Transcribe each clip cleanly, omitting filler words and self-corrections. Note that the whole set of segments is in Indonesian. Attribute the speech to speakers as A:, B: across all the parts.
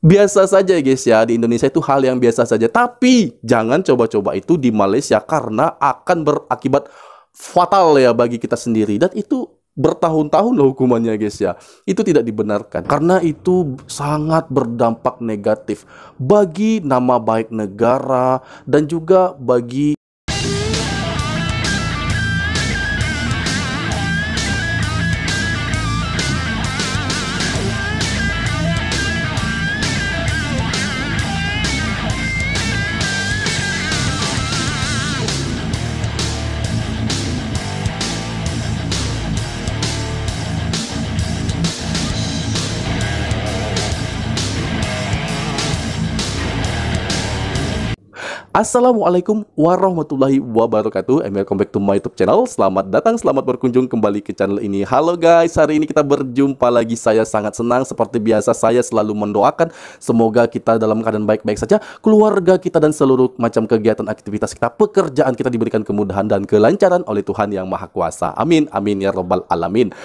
A: biasa saja ya guys ya, di Indonesia itu hal yang biasa saja. Tapi jangan coba-coba itu di Malaysia karena akan berakibat fatal ya bagi kita sendiri. Dan itu bertahun-tahun loh hukumannya guys ya. Itu tidak dibenarkan karena itu sangat berdampak negatif bagi nama baik negara dan juga bagi Assalamualaikum warahmatullahi wabarakatuh. Welcome back to my YouTube channel. Selamat datang, selamat berkunjung kembali ke channel ini. Halo guys, hari ini kita berjumpa lagi. Saya sangat senang, seperti biasa saya selalu mendoakan semoga kita dalam keadaan baik-baik saja, keluarga kita dan seluruh macam kegiatan aktivitas kita, pekerjaan kita diberikan kemudahan dan kelancaran oleh Tuhan Yang Maha Kuasa. Amin, amin ya robbal alamin.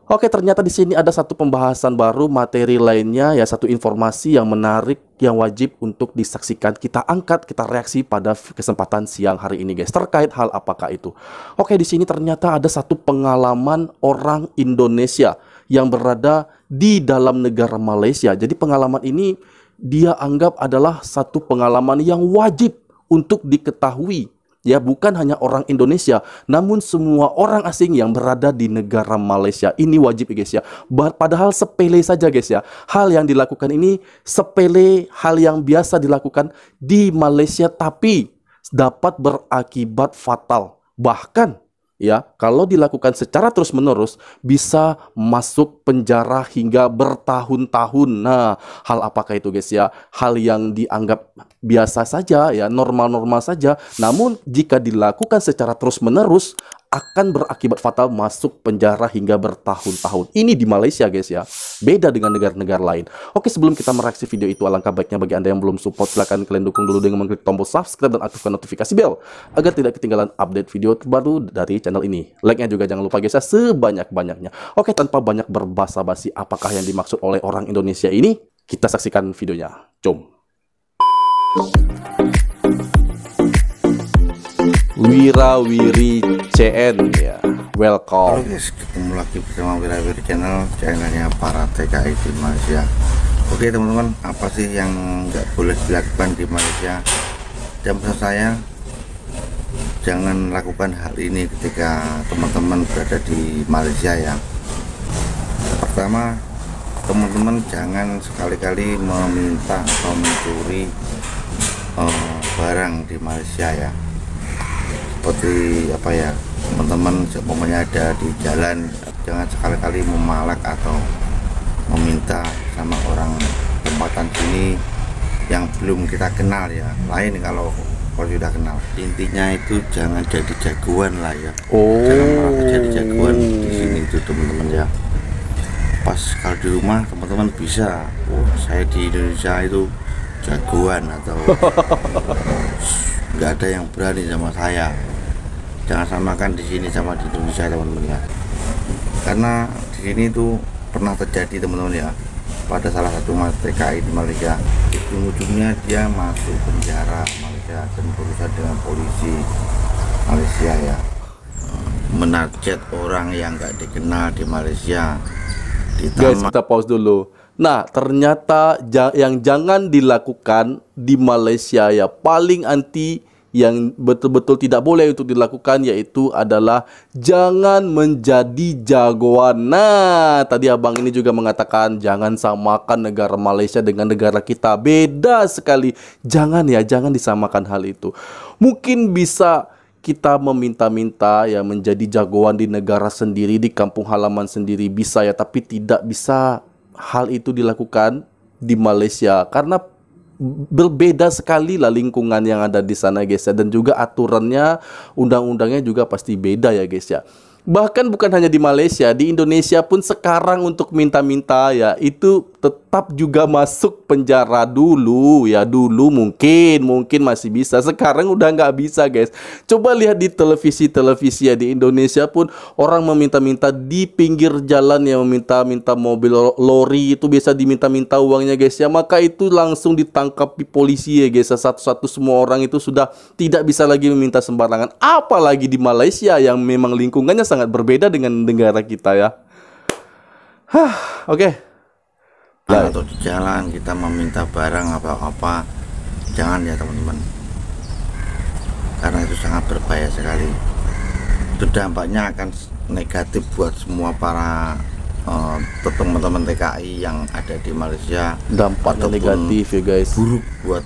A: Oke, ternyata di sini ada satu pembahasan baru, materi lainnya ya, satu informasi yang menarik yang wajib untuk disaksikan. Kita angkat, kita reaksi pada kesempatan siang hari ini guys. Terkait hal apakah itu? Oke, di sini ternyata ada satu pengalaman orang Indonesia yang berada di dalam negara Malaysia. Jadi pengalaman ini dia anggap adalah satu pengalaman yang wajib untuk diketahui. Ya, bukan hanya orang Indonesia, namun semua orang asing yang berada di negara Malaysia. Ini wajib guys ya. Padahal sepele saja guys ya. Hal yang dilakukan ini sepele, hal yang biasa dilakukan di Malaysia, tapi dapat berakibat fatal. Bahkan ya, kalau dilakukan secara terus-menerus bisa masuk penjara hingga bertahun-tahun. Nah, hal apakah itu guys ya? Hal yang dianggap biasa saja ya, normal-normal saja. Namun jika dilakukan secara terus-menerus akan berakibat fatal, masuk penjara hingga bertahun-tahun. Ini di Malaysia guys ya. Beda dengan negara-negara lain. Oke, sebelum kita mereaksi video itu, alangkah baiknya bagi Anda yang belum support, silahkan kalian dukung dulu dengan mengklik tombol subscribe dan aktifkan notifikasi bell agar tidak ketinggalan update video terbaru dari channel ini. Like-nya juga jangan lupa guys ya, sebanyak-banyaknya. Oke, tanpa banyak berbasa-basi, apakah yang dimaksud oleh orang Indonesia ini? Kita saksikan videonya. Jom. Wirawiri CN ya, welcome.
B: Halo guys, ketemu lagi bersama Wirawiri Channel, channelnya para TKI di Malaysia. Oke teman-teman, apa sih yang nggak boleh dilakukan di Malaysia? Dan pesan saya, jangan lakukan hal ini ketika teman-teman berada di Malaysia ya. Pertama, teman-teman jangan sekali-kali meminta atau mencuri barang di Malaysia ya. Seperti apa ya, teman-teman semuanya ada di jalan, jangan sekali-kali memalak atau meminta sama orang tempatan sini yang belum kita kenal ya. Lain kalau sudah kenal. Intinya itu jangan jadi jagoan lah ya. Jangan merasa jadi jagoan di sini itu teman-teman ya. Pas kalau di rumah teman-teman bisa, saya di Indonesia itu jagoan atau nggak ada yang berani sama saya. Jangan samakan di sini sama di Indonesia teman-teman ya. Karena di sini tuh pernah terjadi teman-teman ya, pada salah satu TKI di Malaysia. Ujung-ujungnya dia masuk penjara Malaysia dan berurusan dengan polisi Malaysia ya. Menarget orang yang nggak dikenal di Malaysia.
A: Guys, kita pause dulu. Nah, ternyata yang jangan dilakukan di Malaysia ya, paling anti, yang betul-betul tidak boleh untuk dilakukan, yaitu adalah jangan menjadi jagoan. Nah, tadi abang ini juga mengatakan jangan samakan negara Malaysia dengan negara kita. Beda sekali. Jangan ya, jangan disamakan hal itu. Mungkin bisa kita meminta-minta ya menjadi jagoan di negara sendiri, di kampung halaman sendiri bisa ya, tapi tidak bisa hal itu dilakukan di Malaysia karena berbeda sekali lah lingkungan yang ada di sana guys ya, dan juga aturannya, undang-undangnya juga pasti beda ya guys ya. Bahkan bukan hanya di Malaysia, di Indonesia pun sekarang untuk minta-minta ya, itu tetap juga masuk penjara dulu ya. Dulu mungkin masih bisa, sekarang udah nggak bisa guys. Coba lihat di televisi ya, di Indonesia pun orang meminta-minta di pinggir jalan ya, meminta-minta mobil lori itu bisa diminta-minta uangnya guys ya, maka itu langsung ditangkap di polisi ya guys. Satu-satu semua orang itu sudah tidak bisa lagi meminta sembarangan. Apalagi di Malaysia yang memang lingkungannya sangat berbeda dengan negara kita ya. Oke.
B: Atau di jalan kita meminta barang apa-apa, jangan ya teman-teman, karena itu sangat berbahaya sekali. Itu dampaknya akan negatif buat semua para teman-teman TKI yang ada di Malaysia.
A: Dampaknya negatif ya guys,
B: buruk buat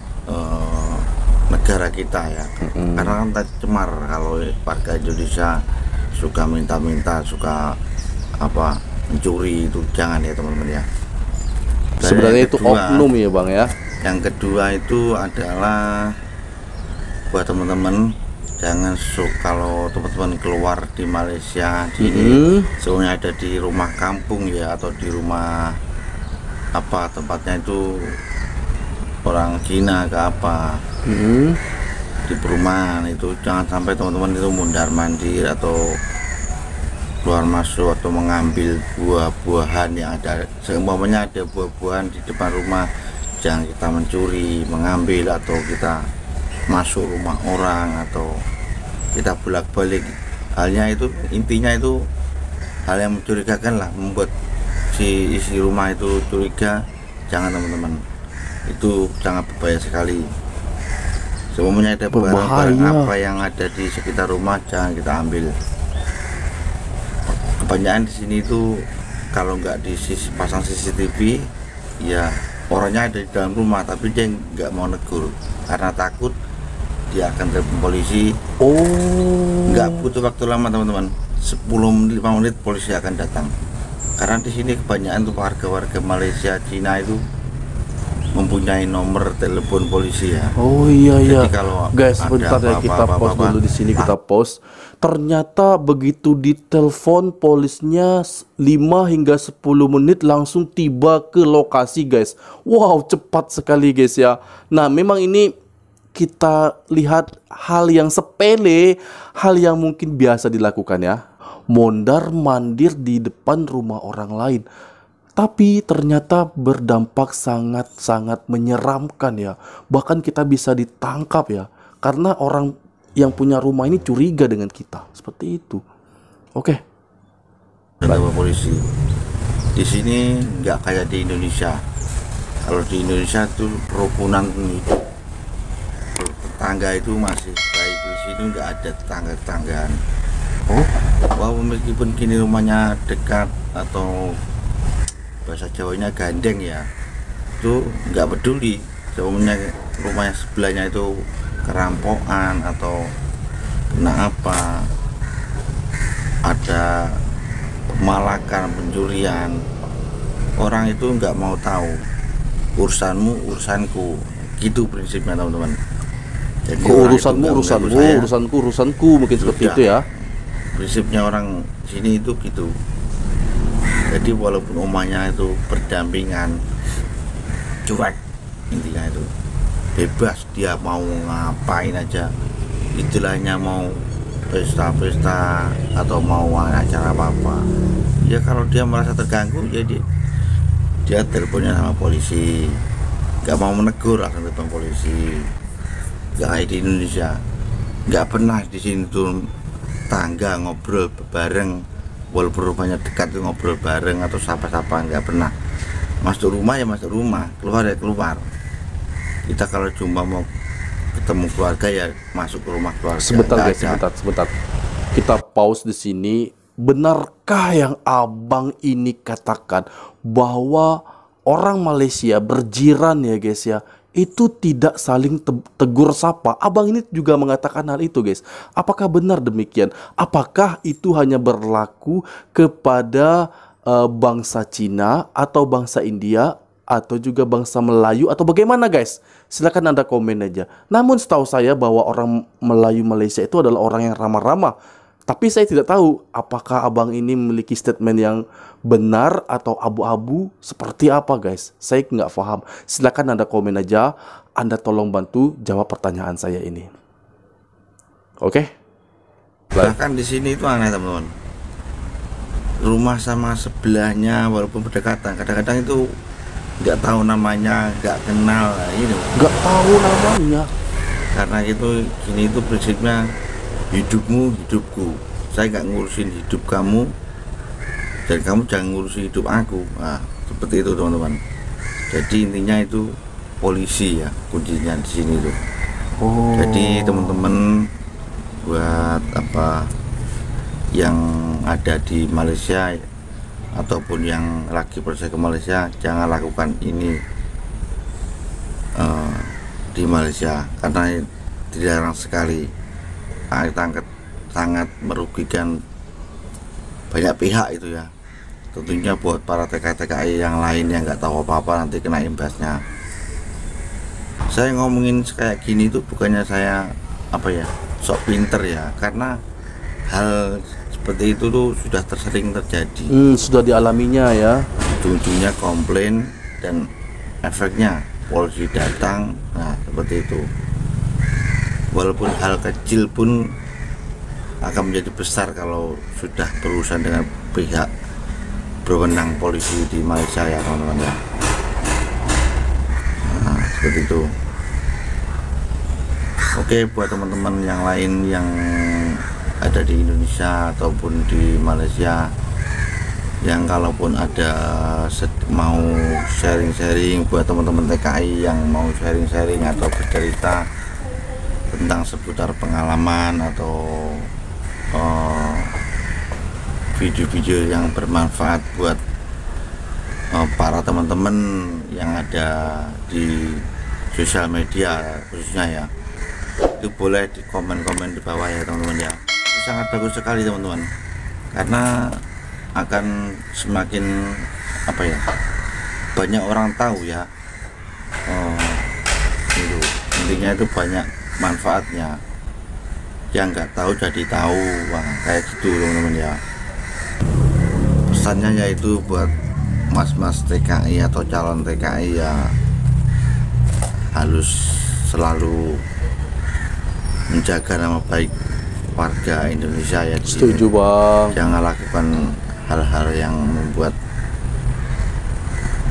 B: negara kita ya. Karena kan cemar kalau warga Indonesia suka minta-minta, suka mencuri, itu jangan ya teman-teman ya.
A: Sebenarnya itu oknum ya bang ya.
B: Yang kedua itu adalah buat teman-teman, jangan kalau teman-teman keluar di Malaysia ini, semuanya ada di rumah kampung ya, atau di rumah tempatnya itu orang Cina ke di perumahan itu, jangan sampai teman-teman itu mundar-mandir atau keluar masuk atau mengambil buah-buahan yang ada. Seumpamanya ada buah-buahan di depan rumah, jangan kita mencuri, mengambil, atau kita masuk rumah orang atau kita bolak-balik. Halnya itu, intinya itu hal yang mencurigakan lah, membuat si isi rumah itu curiga. Jangan teman-teman, itu sangat berbahaya sekali. Seumpamanya ada barang apa yang ada di sekitar rumah, jangan kita ambil. Kebanyakan di sini itu kalau nggak pasang CCTV ya, orangnya ada di dalam rumah tapi dia nggak mau negur karena takut dia akan telepon polisi. Nggak butuh waktu lama teman-teman, 10-15 menit polisi akan datang. Karena di sini kebanyakan tuh warga-warga Malaysia, Cina itu mempunyai nomor telepon polisi ya.
A: Jadi kalau guys, sebentar ya, kita pause dulu di sini, kita pause. Ternyata begitu ditelepon polisnya 5 hingga 10 menit langsung tiba ke lokasi guys. Wow, cepat sekali guys ya. Nah, memang ini kita lihat hal yang sepele, hal yang mungkin biasa dilakukan ya. Mondar-mandir di depan rumah orang lain. Tapi ternyata berdampak sangat-sangat menyeramkan ya. Bahkan kita bisa ditangkap ya, karena orang yang punya rumah ini curiga dengan kita. Seperti itu. Oke.
B: Bapak polisi. Di sini nggak kayak di Indonesia. Kalau di Indonesia tuh kerukunan tetangga itu masih baik. Di sini nggak ada tetangga-tetanggaan. Wah, meskipun kini rumahnya dekat atau bahasa Jawanya gandeng ya, itu nggak peduli. Sebenarnya rumahnya sebelahnya itu kerampokan atau kena ada malakan, pencurian, orang itu nggak mau tahu. Urusanmu urusanku, gitu prinsipnya teman-teman. Jadi
A: urusanmu urusanku urusanku, mungkin seperti itu ya.
B: Prinsipnya orang sini itu gitu. Jadi walaupun rumahnya itu berdampingan, cuek, intinya itu bebas, dia mau ngapain aja, istilahnya mau pesta-pesta atau mau acara apa-apa ya, kalau dia merasa terganggu jadi dia teleponnya sama polisi. Gak mau menegur akan telepon polisi. Gak kayak di Indonesia, gak pernah di sini tuh tangga ngobrol bareng, walaupun rumahnya dekat tuh ngobrol bareng atau sapa-sapa, gak pernah. Masuk rumah ya masuk rumah, keluar ya keluar. Kita kalau cuma mau ketemu keluarga ya masuk ke rumah keluarga.
A: Sebentar guys, sebentar. Kita pause di sini. Benarkah yang abang ini katakan bahwa orang Malaysia berjiran ya guys ya, itu tidak saling tegur sapa? Abang ini juga mengatakan hal itu guys. Apakah benar demikian? Apakah itu hanya berlaku kepada bangsa Cina atau bangsa India atau juga bangsa Melayu atau bagaimana guys? Silakan Anda komen aja. Namun setahu saya bahwa orang Melayu Malaysia itu adalah orang yang ramah-ramah. Tapi saya tidak tahu apakah abang ini memiliki statement yang benar atau abu-abu seperti apa guys. Saya nggak paham. Silakan Anda komen aja. Anda tolong bantu jawab pertanyaan saya ini. Oke?
B: Bahkan di sini itu aneh teman-teman. Rumah sama sebelahnya walaupun berdekatan, kadang-kadang itu nggak tahu namanya, nggak kenal, ini
A: Nggak tahu namanya.
B: karena itu gini, itu prinsipnya hidupmu hidupku, saya nggak ngurusin hidup kamu dan kamu jangan ngurusin hidup aku. Nah, seperti itu teman-teman. Jadi intinya itu polisi ya kuncinya di sini tuh.
A: Oh.
B: Jadi teman-teman buat apa yang ada di Malaysia ataupun yang lagi proses ke Malaysia, jangan lakukan ini di Malaysia karena dilarang sekali. Sangat merugikan banyak pihak itu ya. Tentunya buat para TKI yang lain yang nggak tahu apa-apa nanti kena imbasnya. Saya ngomongin kayak gini itu bukannya saya apa ya sok pinter ya, karena hal seperti itu tuh sudah sering terjadi.
A: Sudah dialaminya ya.
B: Ujung-ujungnya komplain dan efeknya polisi datang. Nah seperti itu. Walaupun hal kecil pun akan menjadi besar kalau sudah berurusan dengan pihak berwenang polisi di Malaysia ya teman-teman ya. Nah, seperti itu. Oke, buat teman-teman yang lain yang ada di Indonesia ataupun di Malaysia yang kalaupun ada mau sharing-sharing, buat teman-teman TKI yang mau sharing-sharing atau bercerita tentang seputar pengalaman atau video-video yang bermanfaat buat para teman-teman yang ada di sosial media khususnya ya, itu boleh di komen-komen di bawah ya teman-teman ya. Itu sangat bagus sekali teman-teman, karena akan semakin apa ya, banyak orang tahu ya. Itu intinya itu banyak manfaatnya, yang nggak tahu jadi tahu. Wah, kayak gitu teman-teman ya. Pesannya yaitu buat mas-mas TKI atau calon TKI ya, harus selalu menjaga nama baik warga Indonesia ya.
A: Setuju bang.
B: Jangan lakukan hal-hal yang membuat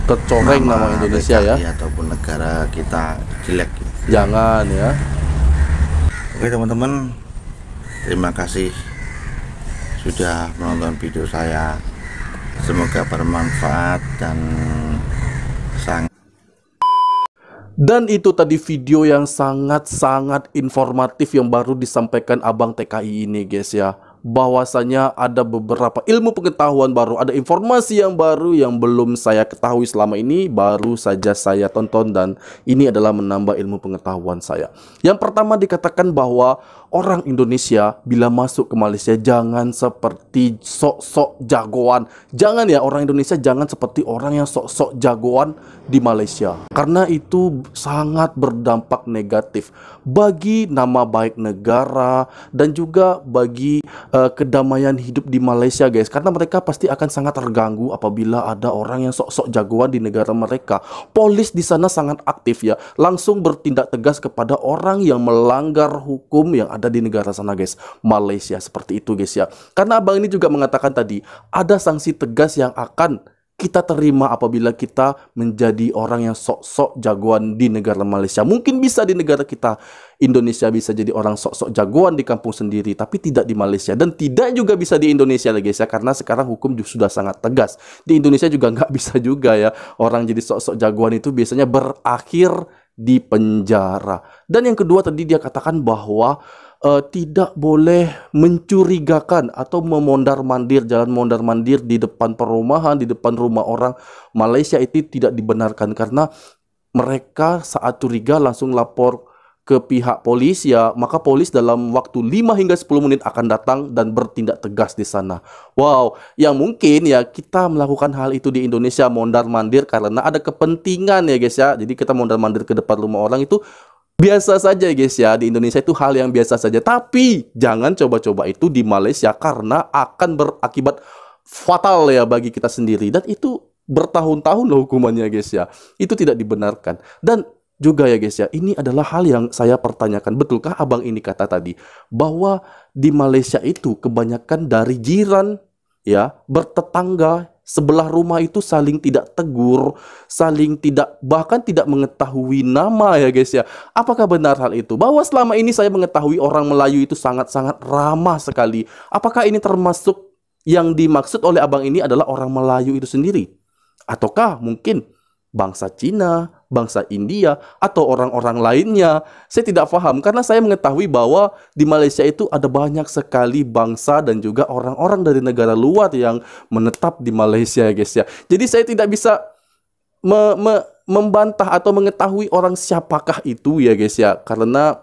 A: Tercoreng nama Indonesia
B: TKI
A: ya.
B: ataupun negara kita jelek.
A: Jangan ya.
B: Oke teman-teman, terima kasih sudah menonton video saya. Semoga bermanfaat dan sangat.
A: Dan itu tadi video yang sangat-sangat informatif yang baru disampaikan abang TKI ini guys ya. Bahwasanya ada beberapa ilmu pengetahuan baru, ada informasi yang baru yang belum saya ketahui selama ini, baru saja saya tonton dan ini adalah menambah ilmu pengetahuan saya. Yang pertama dikatakan bahwa orang Indonesia bila masuk ke Malaysia jangan seperti sok-sok jagoan. Jangan ya, orang Indonesia jangan seperti orang yang sok-sok jagoan di Malaysia. Karena itu sangat berdampak negatif bagi nama baik negara dan juga bagi kedamaian hidup di Malaysia guys. Karena mereka pasti akan sangat terganggu apabila ada orang yang sok-sok jagoan di negara mereka. Polis di sana sangat aktif ya, langsung bertindak tegas kepada orang yang melanggar hukum yang ada di negara sana guys, Malaysia. Seperti itu guys ya. Karena abang ini juga mengatakan tadi ada sanksi tegas yang akan kita terima apabila kita menjadi orang yang sok-sok jagoan di negara Malaysia. Mungkin bisa di negara kita Indonesia bisa jadi orang sok-sok jagoan di kampung sendiri, tapi tidak di Malaysia. Dan tidak juga bisa di Indonesia guys ya, karena sekarang hukum sudah sangat tegas. Di Indonesia juga nggak bisa juga ya, orang jadi sok-sok jagoan itu biasanya berakhir di penjara. Dan yang kedua tadi dia katakan bahwa tidak boleh mencurigakan atau memondar-mandir, jalan mondar-mandir di depan perumahan, di depan rumah orang Malaysia. Itu tidak dibenarkan karena mereka saat curiga langsung lapor ke pihak polis ya, maka polis dalam waktu 5 hingga 10 menit akan datang dan bertindak tegas di sana. Wow, yang mungkin ya kita melakukan hal itu di Indonesia, mondar-mandir karena ada kepentingan ya guys ya. Jadi kita mondar-mandir ke depan rumah orang itu Biasa saja guys ya, di Indonesia itu hal yang biasa saja. Tapi jangan coba-coba itu di Malaysia karena akan berakibat fatal ya bagi kita sendiri. Dan itu bertahun-tahun loh hukumannya guys ya. Itu tidak dibenarkan. Dan juga ya guys ya, ini adalah hal yang saya pertanyakan. Betulkah abang ini kata tadi bahwa di Malaysia itu kebanyakan dari jiran ya, bertetangga, sebelah rumah itu saling tidak tegur, saling tidak, bahkan tidak mengetahui nama ya guys ya. Apakah benar hal itu? Bahwa selama ini saya mengetahui orang Melayu itu sangat-sangat ramah sekali. Apakah ini termasuk yang dimaksud oleh abang ini adalah orang Melayu itu sendiri? Ataukah mungkin bangsa Cina, bangsa India, atau orang-orang lainnya? Saya tidak paham, karena saya mengetahui bahwa di Malaysia itu ada banyak sekali bangsa dan juga orang-orang dari negara luar yang menetap di Malaysia ya guys ya. Jadi saya tidak bisa membantah atau mengetahui orang siapakah itu ya guys ya, karena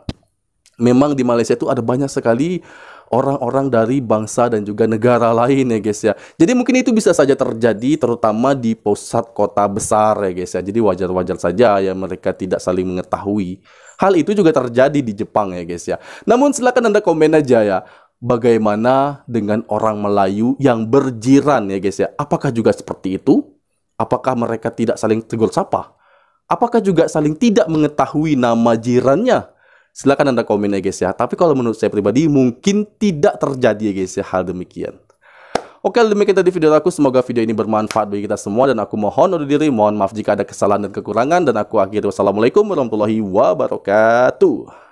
A: memang di Malaysia itu ada banyak sekali orang-orang dari bangsa dan juga negara lain ya guys ya. Jadi mungkin itu bisa saja terjadi terutama di pusat kota besar ya guys ya. Jadi wajar-wajar saja ya mereka tidak saling mengetahui. Hal itu juga terjadi di Jepang ya guys ya. Namun silakan Anda komen aja ya. Bagaimana dengan orang Melayu yang berjiran ya guys ya. Apakah juga seperti itu? Apakah mereka tidak saling tegur sapa? Apakah juga saling tidak mengetahui nama jirannya? Silakan Anda komen ya guys ya. Tapi kalau menurut saya pribadi mungkin tidak terjadi ya guys ya hal demikian. Oke, demikian tadi video aku. Semoga video ini bermanfaat bagi kita semua. Dan aku mohon undur diri. Mohon maaf jika ada kesalahan dan kekurangan. Dan aku akhiri. Wassalamualaikum warahmatullahi wabarakatuh.